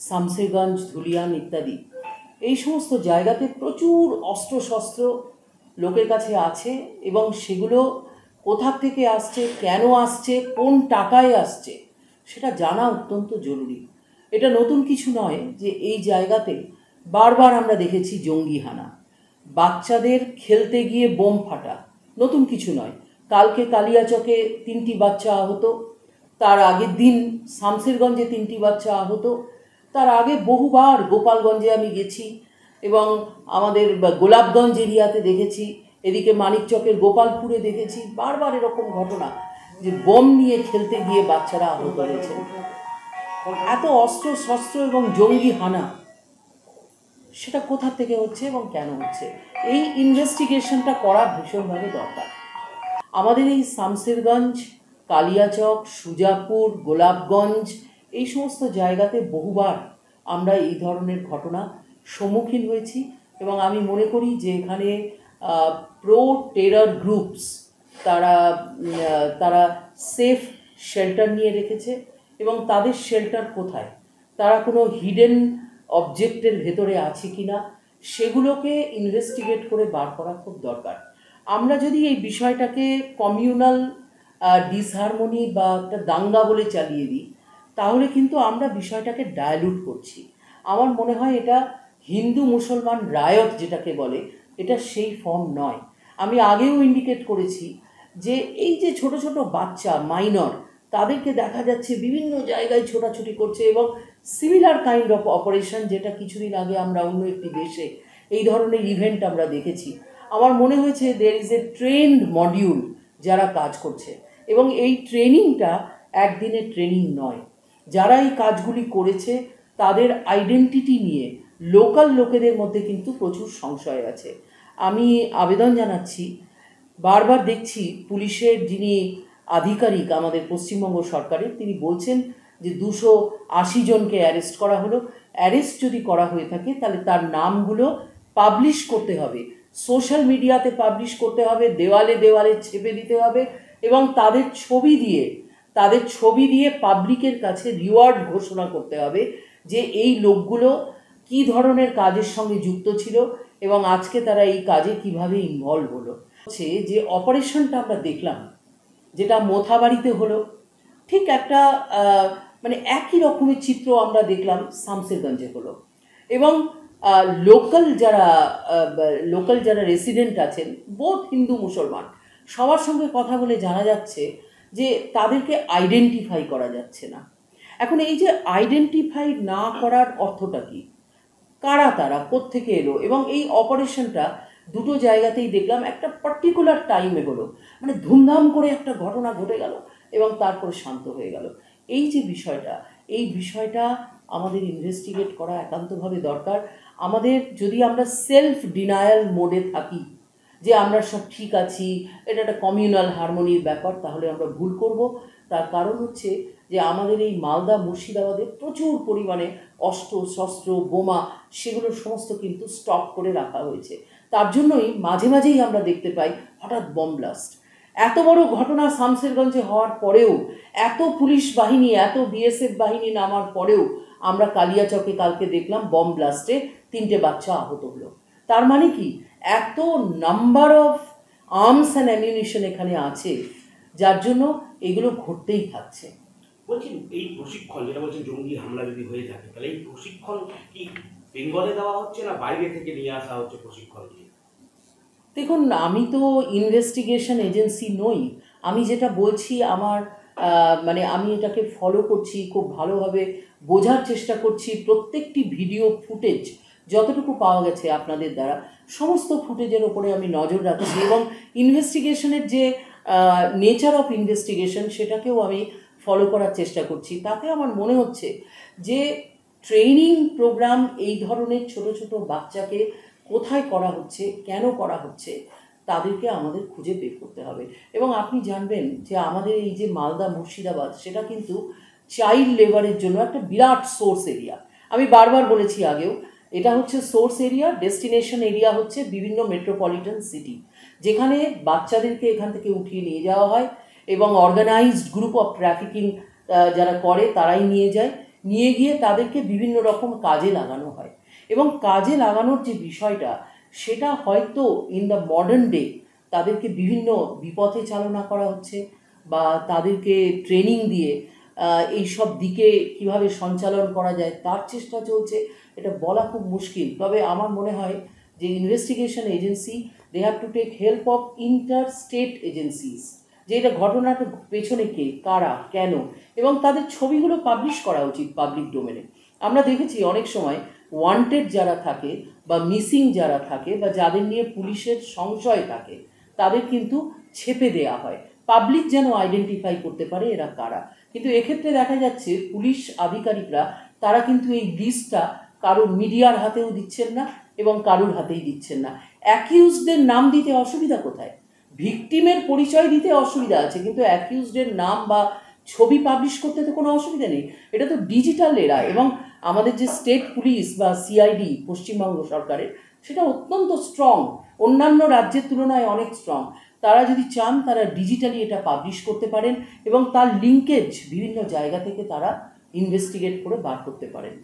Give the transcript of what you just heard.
শামসেরগঞ্জ, ধুলিয়ান ইত্যাদি এই সমস্ত জায়গাতে প্রচুর অস্ত্রশস্ত্র লোকের কাছে আছে এবং সেগুলো কোথা থেকে আসছে, কেন আসছে, কোন টাকায় আসছে সেটা জানা অত্যন্ত জরুরি। এটা নতুন কিছু নয় যে এই জায়গাতে বারবার আমরা দেখেছি জঙ্গি হানা, বাচ্চাদের খেলতে গিয়ে বোম ফাটা, নতুন কিছু নয়। কালকে কালিয়াচকে 3টি বাচ্চা আহত, তার আগের দিন শামসেরগঞ্জে 3টি বাচ্চা আহত, তার আগে বহুবার গোপালগঞ্জে আমি গেছি এবং আমাদের গোলাপগঞ্জ এরিয়াতে দেখেছি, এদিকে মানিকচকের গোপালপুরে দেখেছি বারবার এরকম ঘটনা যে বোম নিয়ে খেলতে গিয়ে বাচ্চারা আহত হয়েছে। এত অস্ত্র শস্ত্র এবং জঙ্গি হানা সেটা কোথা থেকে হচ্ছে এবং কেন হচ্ছে, এই ইনভেস্টিগেশনটা করা ভীষণভাবে দরকার। আমাদের এই শামসেরগঞ্জ, কালিয়াচক, সুজাপুর, গোলাপগঞ্জ এই সমস্ত জায়গাতে বহুবার আমরা এই ধরনের ঘটনা সম্মুখীন হয়েছি এবং আমি মনে করি যে এখানে প্রো টেরর গ্রুপস তারা সেফ শেল্টার নিয়ে রেখেছে এবং তাদের শেল্টার কোথায়, তারা কোনো হিডেন অবজেক্টের ভেতরে আছে কি না সেগুলোকে ইনভেস্টিগেট করে বার করা খুব দরকার। আমরা যদি এই বিষয়টাকে কমিউনাল ডিসহারমোনি বা একটা দাঙ্গা বলে চালিয়ে দিই তাহলে কিন্তু আমরা বিষয়টাকে ডায়ালুট করছি। আমার মনে হয় এটা হিন্দু মুসলমান রায়ত যেটাকে বলে, এটা সেই ফর্ম নয়। আমি আগেও ইন্ডিকেট করেছি যে এই যে ছোট ছোট বাচ্চা মাইনর, তাদেরকে দেখা যাচ্ছে বিভিন্ন জায়গায় ছোটাছুটি করছে এবং সিমিলার কাইন্ড অফ অপারেশন যেটা কিছুদিন আগে আমরা অন্য একটি দেশে এই ধরনের ইভেন্ট আমরা দেখেছি। আমার মনে হয়েছে there is a trend module যারা কাজ করছে এবং এই ট্রেনিংটা একদিনের ট্রেনিং নয়। যারা এই কাজগুলি করেছে তাদের আইডেন্টিটি নিয়ে লোকাল লোকেদের মধ্যে কিন্তু প্রচুর সংশয় আছে। আমি আবেদন জানাচ্ছি, বারবার দেখছি পুলিশের যিনি আধিকারিক আমাদের পশ্চিমবঙ্গ সরকারের, তিনি বলছেন যে 280 জনকে অ্যারেস্ট করা হলো। অ্যারেস্ট যদি করা হয়ে থাকে তাহলে তার নামগুলো পাবলিশ করতে হবে, সোশ্যাল মিডিয়াতে পাবলিশ করতে হবে, দেওয়ালে দেওয়ালে ছেপে দিতে হবে এবং তাদের ছবি দিয়ে পাবলিকের কাছে রিওয়ার্ড ঘোষণা করতে হবে যে এই লোকগুলো কী ধরনের কাজের সঙ্গে যুক্ত ছিল এবং আজকে তারা এই কাজে কিভাবে ইনভলভ হলো। হচ্ছে যে অপারেশনটা আমরা দেখলাম যেটা মোথাবাড়িতে হলো, ঠিক একটা মানে একই রকমের চিত্র আমরা দেখলাম শামসেরগঞ্জে হলো এবং লোকাল যারা রেসিডেন্ট আছেন বোথ হিন্দু মুসলমান, সবার সঙ্গে কথা বলে জানা যাচ্ছে যে তাদেরকে আইডেন্টিফাই করা যাচ্ছে না। এখন এই যে আইডেন্টিফাই না করার অর্থটা কী, কারা তারা, কোত্থেকে এলো, এবং এই অপারেশনটা দুটো জায়গাতেই দেখলাম একটা পার্টিকুলার টাইমে হলো, মানে ধুমধাম করে একটা ঘটনা ঘটে গেল এবং তারপরে শান্ত হয়ে গেল। এই যে এই বিষয়টা আমাদের ইনভেস্টিগেট করা একান্তভাবে দরকার। আমাদের যদি আমরা সেলফ ডিনায়াল মোডে থাকি যে আমরা সব ঠিক আছি, এটা একটা কমিউনাল হারমোনির ব্যাপার, তাহলে আমরা ভুল করব। তার কারণ হচ্ছে যে আমাদের এই মালদা মুর্শিদাবাদে প্রচুর পরিমাণে অস্ত্র শস্ত্র বোমা সেগুলো সমস্ত কিন্তু স্টক করে রাখা হয়েছে। তার জন্যই মাঝে মাঝেই আমরা দেখতে পাই হঠাৎ বম ব্লাস্ট। এত বড় ঘটনা শামসেরগঞ্জে হওয়ার পরেও, এত পুলিশ বাহিনী, এত বিএসএফ বাহিনী নামার পরেও আমরা কালিয়াচকে কালকে দেখলাম বম ব্লাস্টে 3টে বাচ্চা আহত হলো। তার মানে কি, এত number of arms and ammunition এখানে আছে যার জন্য এগুলো ঘটতেই থাকছে। বলছি এই প্রশিক্ষণ যেটা বলছেন জঙ্গি হামলা যদি হয়ে থাকে তাহলে এই প্রশিক্ষণ কি বেঙ্গলে দেওয়া হচ্ছে না বাইরে থেকে নিয়ে আসা হচ্ছে প্রশিক্ষণ? দেখুন, আমি তো ইনভেস্টিগেশন এজেন্সি নই। আমি যেটা বলছি আমার মানে আমি এটাকে ফলো করছি, খুব ভালোভাবে বোঝার চেষ্টা করছি। প্রত্যেকটি ভিডিও ফুটেজ যতটুকু পাওয়া গেছে আপনাদের দ্বারা, সমস্ত ফুটেজের ওপরে আমি নজর রাখছি এবং ইনভেস্টিগেশনের যে নেচার অফ ইনভেস্টিগেশন সেটাকেও আমি ফলো করার চেষ্টা করছি। তাতে আমার মনে হচ্ছে যে ট্রেনিং প্রোগ্রাম এই ধরনের ছোট ছোট বাচ্চাকে কোথায় করা হচ্ছে, কেন করা হচ্ছে, তাদেরকে আমাদের খুঁজে বের করতে হবে। এবং আপনি জানবেন যে আমাদের এই যে মালদা মুর্শিদাবাদ, সেটা কিন্তু চাইল্ড লেবারের জন্য একটা বিরাট সোর্স এরিয়া। আমি বারবার বলেছি আগেও, এটা হচ্ছে সোর্স এরিয়া, ডেস্টিনেশন এরিয়া হচ্ছে বিভিন্ন মেট্রোপলিটন সিটি, যেখানে বাচ্চাদেরকে এখান থেকে উঠিয়ে নিয়ে যাওয়া হয় এবং অর্গানাইজড গ্রুপ অফ ট্রাফিকিং যারা করে তারাই নিয়ে যায় নিয়ে গিয়ে তাদেরকে বিভিন্ন রকম কাজে লাগানো হয়। এবং কাজে লাগানোর যে বিষয়টা, সেটা হয়তো ইন দ্য মডার্ন ডে তাদেরকে বিভিন্ন বিপথে চালনা করা হচ্ছে, বা তাদেরকে ট্রেনিং দিয়ে এই সব দিকে কিভাবে সঞ্চালন করা যায় তার চেষ্টা চলছে। এটা বলা খুব মুশকিল। তবে আমার মনে হয় যে investigation agency, they have to take help of interstate agencies, যে এটা ঘটনাটা পেছনে কে, কারা, কেন, এবং তাদের ছবিগুলো পাবলিশ করা উচিত পাবলিক ডোমেনে। আমরা দেখেছি অনেক সময় ওয়ান্টেড যারা থাকে বা মিসিং যারা থাকে বা যাদের নিয়ে পুলিশের সংশয় থাকে, তাদের কিন্তু ছেপে দেয়া হয়, পাবলিক যেন আইডেন্টিফাই করতে পারে এরা কারা। কিন্তু এক্ষেত্রে দেখা যাচ্ছে পুলিশ আধিকারিকরা তারা কিন্তু এই লিস্টটা কারোর মিডিয়ার হাতেও দিচ্ছেন না এবং কারোর হাতেই দিচ্ছেন না। অ্যাকিউজদের নাম দিতে অসুবিধা কোথায়? ভিকটিমের পরিচয় দিতে অসুবিধা আছে, কিন্তু অ্যাকিউজদের নাম বা ছবি পাবলিশ করতে তো কোনো অসুবিধা নেই। এটা তো ডিজিটাল এরা, এবং আমাদের যে স্টেট পুলিশ বা সিআইডি পশ্চিমবঙ্গ সরকারের, সেটা অত্যন্ত স্ট্রং, অন্যান্য রাজ্যের তুলনায় অনেক স্ট্রং। তারা যদি চান তারা ডিজিটালি এটা পাবলিশ করতে পারেন এবং তার লিঙ্কেজ বিভিন্ন জায়গা থেকে তারা ইনভেস্টিগেট করে বার করতে পারেন।